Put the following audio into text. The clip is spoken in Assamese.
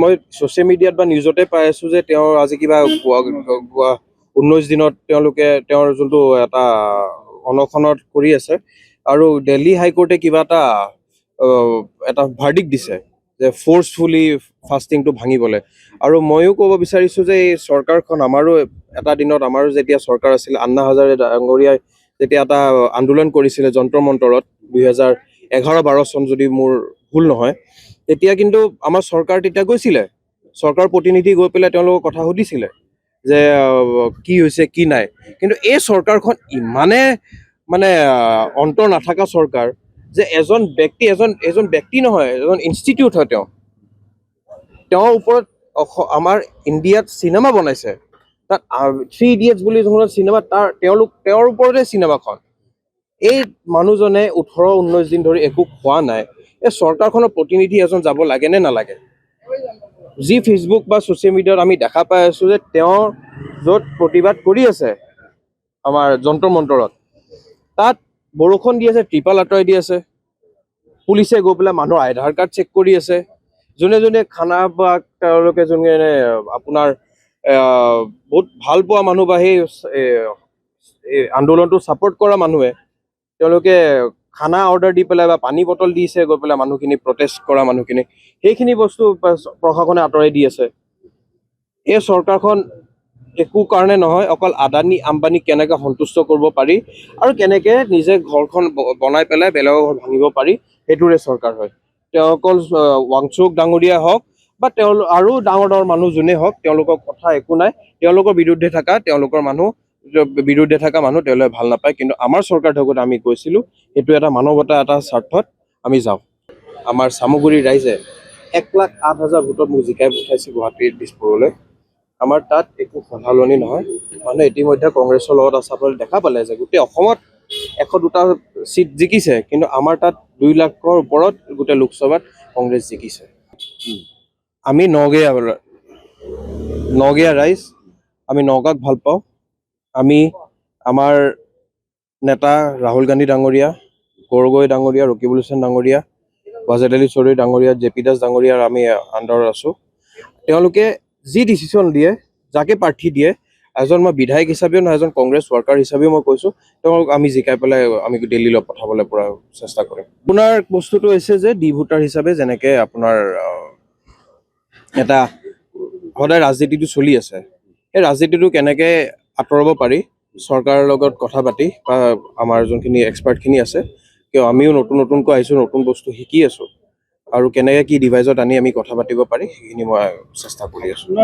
মই ছ'চিয়েল মিডিয়াত বা নিউজতে পাই আছোঁ যে তেওঁৰ আজি কিবা 19 দিনত তেওঁলোকে তেওঁৰ যোনটো এটা অনশনত কৰি আছে আৰু দিল্লী হাইকোৰ্টে কিবা এটা ভাৰ্ডিক্ট দিছে যে ফ'ৰ্চফুলি ফাষ্টিংটো ভাঙিবলৈ। আৰু ময়ো ক'ব বিচাৰিছোঁ যে এই চৰকাৰখন আমাৰো এটা দিনত আমাৰো যেতিয়া চৰকাৰ আছিল, আন্না হাজাৰে ডাঙৰীয়াই যেতিয়া এটা আন্দোলন কৰিছিলে যন্ত্ৰ মন্তৰত 2011-12 চন যদি মোৰ ভুল নহয়, তেতিয়া কিন্তু আমাৰ চৰকাৰ তেতিয়া গৈছিলে, চৰকাৰ প্ৰতিনিধি গৈ পেলাই তেওঁলোকক কথা সুধিছিলে যে কি হৈছে কি নাই। কিন্তু এই চৰকাৰখন ইমানে মানে অন্তৰ নাথাকা চৰকাৰ যে এজন ব্যক্তি নহয়, এজন ইনষ্টিটিউট হয়। তেওঁৰ ওপৰত আমাৰ ইণ্ডিয়াত চিনেমা বনাইছে, তাত 3 Idiots বুলি যোনখন চিনেমা তেওঁৰ ওপৰতে চিনেমাখন। এই মানুহজনে 18-19 দিন ধৰি একো খোৱা নাই। এই চৰকাৰখনৰ প্ৰতিনিধি এজন যাব লাগে নে নালাগে? যি ফেচবুক বা ছ'চিয়েল মিডিয়াত আমি দেখা পাই আছোঁ যে তেওঁ য'ত প্ৰতিবাদ কৰি আছে আমাৰ যন্ত্ৰ মন্তৰত, তাত বৰষুণ দি আছে, ত্ৰিপাল আঁতৰাই দি আছে, পুলিচে গৈ পেলাই মানুহৰ আধাৰ কাৰ্ড চেক কৰি আছে। যোনে যোনে খানা বা তেওঁলোকে যোনে আপোনাৰ বহুত ভাল পোৱা মানুহ বা সেই আন্দোলনটো ছাপোৰ্ট কৰা মানুহে তেওঁলোকে খানা অৰ্ডাৰ দি পেলাই বা পানী বটল দিছে গৈ পেলাই মানুহখিনি প্ৰটেষ্ট কৰা মানুহখিনি, সেইখিনি বস্তু প্ৰশাসনে আঁতৰাই দি আছে। এই চৰকাৰখন একো কাৰণে নহয়, অকল আদানী আম্বানীক কেনেকৈ সন্তুষ্ট কৰিব পাৰি আৰু কেনেকৈ নিজে ঘৰখন বনাই পেলাই বেলেগৰ ঘৰ ভাঙিব পাৰি, সেইটোৰে চৰকাৰ হয়। তেওঁ অকল ৱাংচুক ডাঙৰীয়া হওক বা আৰু ডাঙৰ মানুহ যোনে হওক, তেওঁলোকৰ কথা একো নাই। তেওঁলোকৰ বিৰুদ্ধে থকা মানুহ তেওঁলোকে ভাল নাপায়। কিন্তু আমাৰ চৰকাৰ থাকোঁতে আমি গৈছিলোঁ, সেইটো এটা মানৱতা এটা স্বাৰ্থত আমি যাওঁ। আমাৰ চামগুৰিৰ ৰাইজে 1,08,000 ভোটত মোক জিকাই পঠাইছে গুৱাহাটীৰ দিছপুৰলৈ। আমাৰ তাত একো সলনি নহয়। মানুহে ইতিমধ্যে কংগ্ৰেছৰ লগত আচাবলৈ দেখা পালে যে গোটেই অসমত 102টা চিট জিকিছে, কিন্তু আমাৰ তাত 2 লাখৰ ওপৰত গোটেই লোকসভাত কংগ্ৰেছ জিকিছে। আমি নগেয়া ৰাইজ, আমি নগাঁৱক ভাল পাওঁ। আমি আমাৰ নেতা ৰাহুল গান্ধী ডাঙৰীয়া, গগৈ ডাঙৰীয়া, ৰকিবুল হুছেইন ডাঙৰীয়া, ৱাজেদ আলী চৌধুৰী ডাঙৰীয়া, জে.পি. দাস ডাঙৰীয়াৰ আমি আণ্ডাৰত আছোঁ। তেওঁলোকে যি ডিচিশ্যন দিয়ে, যাকে প্ৰাৰ্থী দিয়ে, এজন মই বিধায়ক হিচাপেও নহয়, এজন কংগ্ৰেছ ৱৰ্কাৰ হিচাপেও মই কৈছোঁ, তেওঁক আমি জিকাই পেলাই আমি দিল্লীলৈ পঠাবলৈ পৰা চেষ্টা কৰিম। আপোনাৰ বস্তুটো হৈছে যে ভোটাৰ হিচাপে যেনেকৈ আপোনাৰ এটা সদায় ৰাজনীতিটো চলি আছে, সেই ৰাজনীতিটো কেনেকৈ আঁতৰাব পাৰি চৰকাৰৰ লগত কথা পাতি বা আমাৰ যোনখিনি এক্সপাৰ্টখিনি আছে, কিয় আমিও নতুনকৈ আহিছোঁ, নতুন বস্তু শিকি আছোঁ, আৰু কেনেকৈ কি ডিভাইজত আনি আমি কথা পাতিব পাৰি সেইখিনি মই চেষ্টা কৰি আছোঁ।